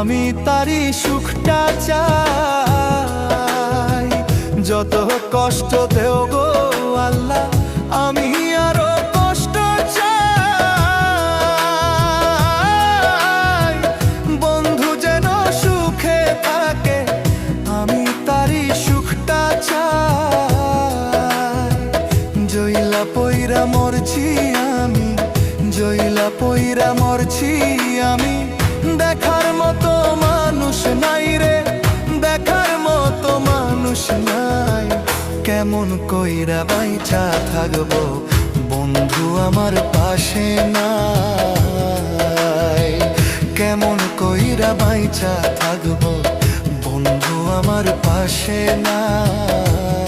আমি তারই সুখটা চাই। যত কষ্ট দেও গো আল্লাহ, আমি আরো কষ্ট চাই। বন্ধু যেন সুখে থাকে, আমি তারই সুখটা চাই। জইলা পইরা মরছি আমি, জইলা পইরা মরছি আমি। দেখার মতো মানুষ নাই রে, দেখার মতো মানুষ নাই। কেমন কইরা বাইচা থাকবো বন্ধু আমার পাশে নাই। কেমন কইরা বাইচা থাকবো বন্ধু আমার পাশে নাই।